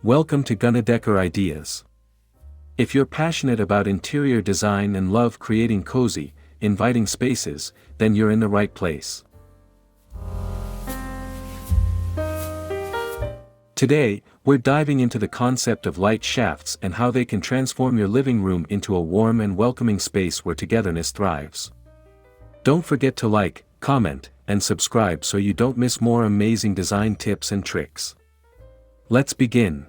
Welcome to Decor Ideas. If you're passionate about interior design and love creating cozy, inviting spaces, then you're in the right place. Today, we're diving into the concept of light shafts and how they can transform your living room into a warm and welcoming space where togetherness thrives. Don't forget to like, comment, and subscribe so you don't miss more amazing design tips and tricks. Let's begin.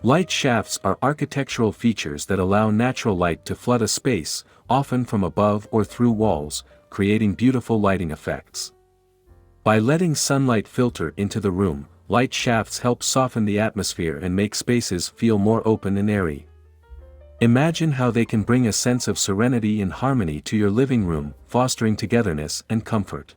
Light shafts are architectural features that allow natural light to flood a space, often from above or through walls, creating beautiful lighting effects. By letting sunlight filter into the room, light shafts help soften the atmosphere and make spaces feel more open and airy. Imagine how they can bring a sense of serenity and harmony to your living room, fostering togetherness and comfort.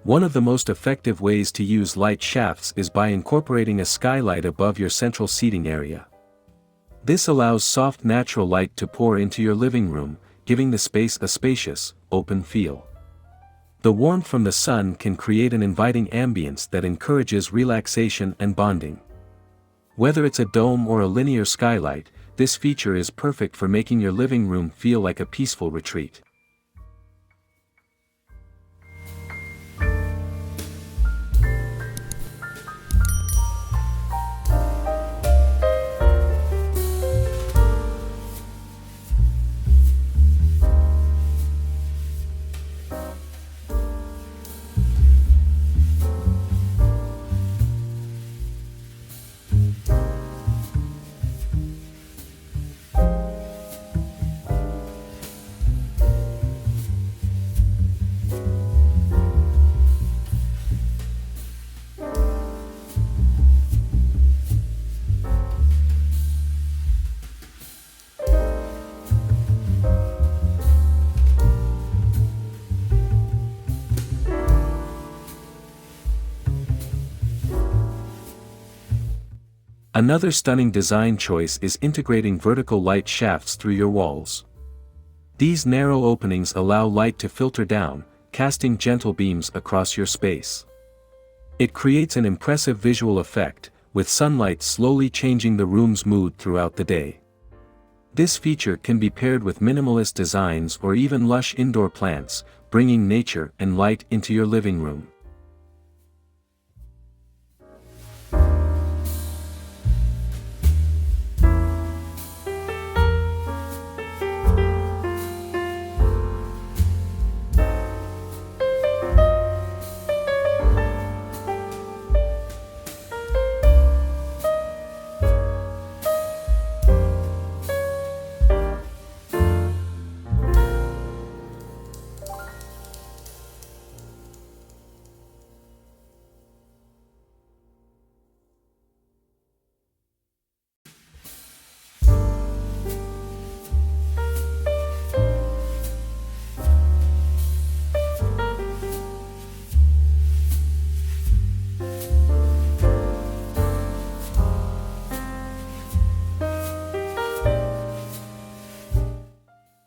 One of the most effective ways to use light shafts is by incorporating a skylight above your central seating area. This allows soft natural light to pour into your living room, giving the space a spacious, open feel. The warmth from the sun can create an inviting ambience that encourages relaxation and bonding. Whether it's a dome or a linear skylight, this feature is perfect for making your living room feel like a peaceful retreat. Another stunning design choice is integrating vertical light shafts through your walls. These narrow openings allow light to filter down, casting gentle beams across your space. It creates an impressive visual effect, with sunlight slowly changing the room's mood throughout the day. This feature can be paired with minimalist designs or even lush indoor plants, bringing nature and light into your living room.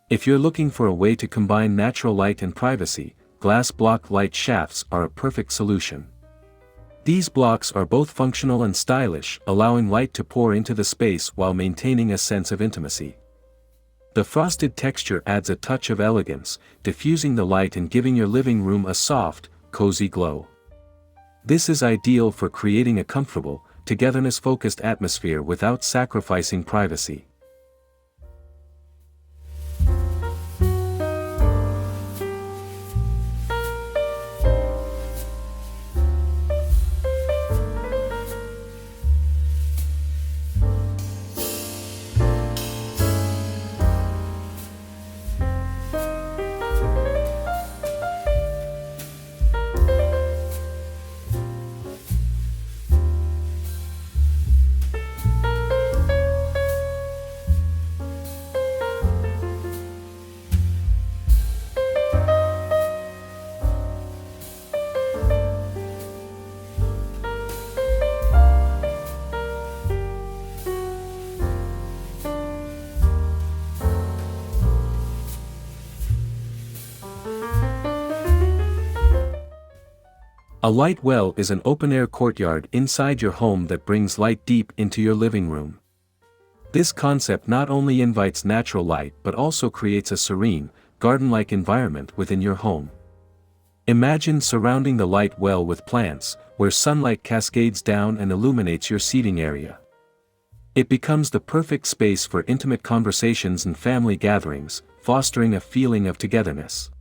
If you're looking for a way to combine natural light and privacy, glass block light shafts are a perfect solution. These blocks are both functional and stylish, allowing light to pour into the space while maintaining a sense of intimacy. The frosted texture adds a touch of elegance, diffusing the light and giving your living room a soft, cozy glow. This is ideal for creating a comfortable, togetherness-focused atmosphere without sacrificing privacy. A light well is an open-air courtyard inside your home that brings light deep into your living room. This concept not only invites natural light but also creates a serene, garden-like environment within your home. Imagine surrounding the light well with plants, where sunlight cascades down and illuminates your seating area. It becomes the perfect space for intimate conversations and family gatherings, fostering a feeling of togetherness.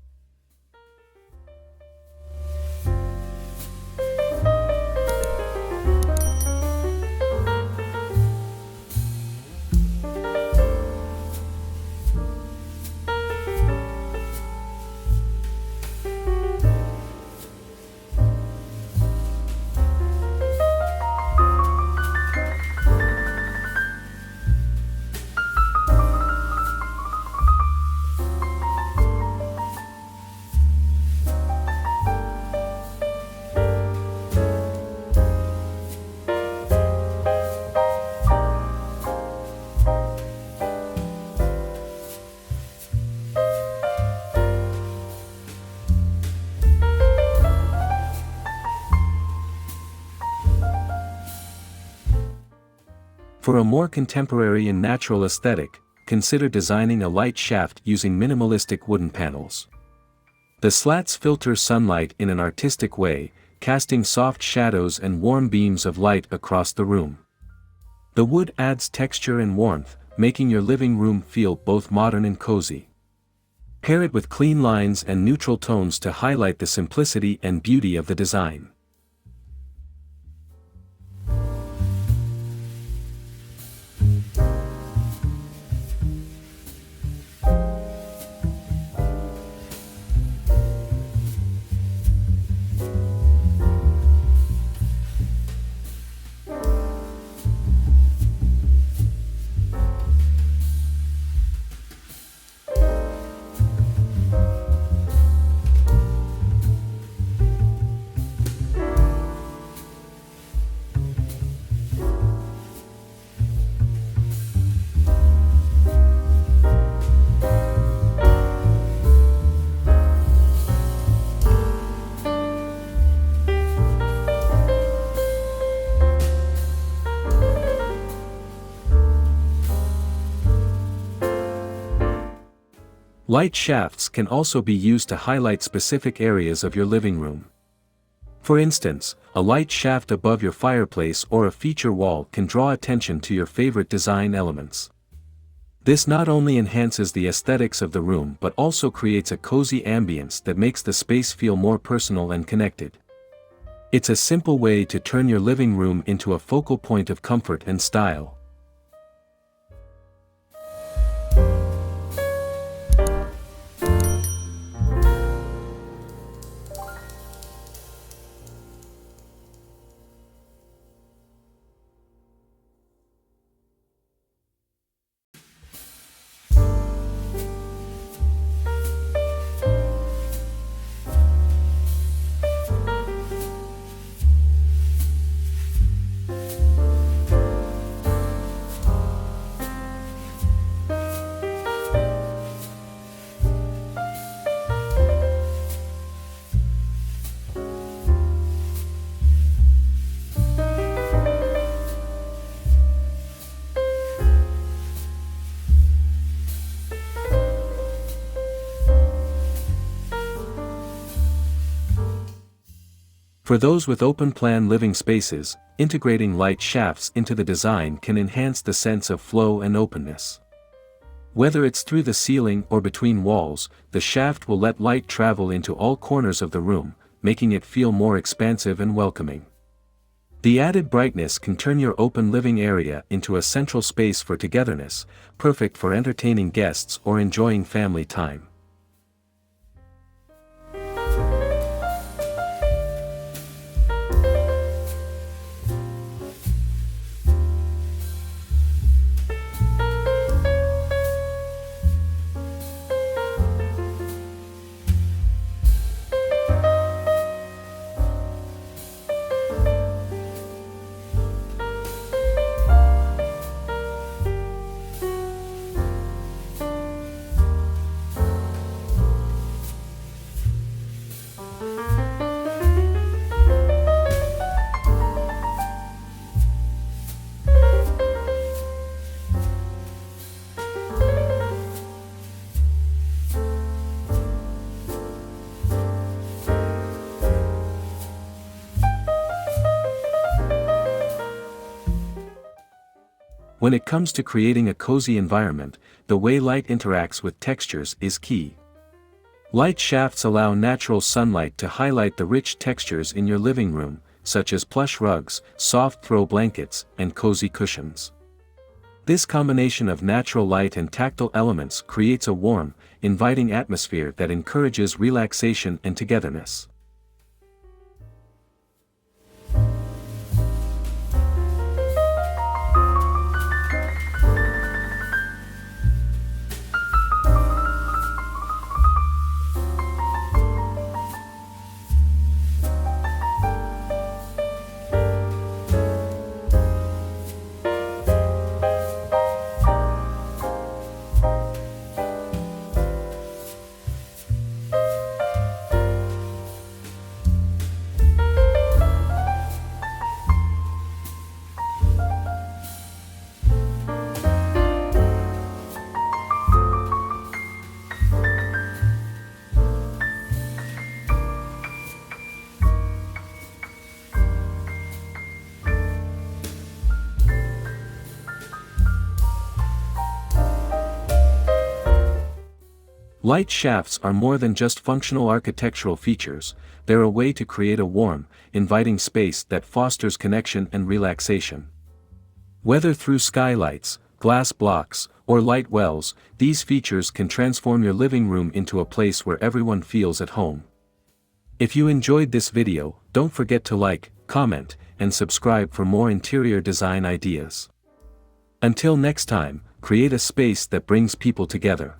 For a more contemporary and natural aesthetic, consider designing a light shaft using minimalistic wooden panels. The slats filter sunlight in an artistic way, casting soft shadows and warm beams of light across the room. The wood adds texture and warmth, making your living room feel both modern and cozy. Pair it with clean lines and neutral tones to highlight the simplicity and beauty of the design. Light shafts can also be used to highlight specific areas of your living room. For instance, a light shaft above your fireplace or a feature wall can draw attention to your favorite design elements. This not only enhances the aesthetics of the room but also creates a cozy ambience that makes the space feel more personal and connected. It's a simple way to turn your living room into a focal point of comfort and style. For those with open-plan living spaces, integrating light shafts into the design can enhance the sense of flow and openness. Whether it's through the ceiling or between walls, the shaft will let light travel into all corners of the room, making it feel more expansive and welcoming. The added brightness can turn your open living area into a central space for togetherness, perfect for entertaining guests or enjoying family time. When it comes to creating a cozy environment, the way light interacts with textures is key. Light shafts allow natural sunlight to highlight the rich textures in your living room, such as plush rugs, soft throw blankets, and cozy cushions. This combination of natural light and tactile elements creates a warm, inviting atmosphere that encourages relaxation and togetherness. Light shafts are more than just functional architectural features, they're a way to create a warm, inviting space that fosters connection and relaxation. Whether through skylights, glass blocks, or light wells, these features can transform your living room into a place where everyone feels at home. If you enjoyed this video, don't forget to like, comment, and subscribe for more interior design ideas. Until next time, create a space that brings people together.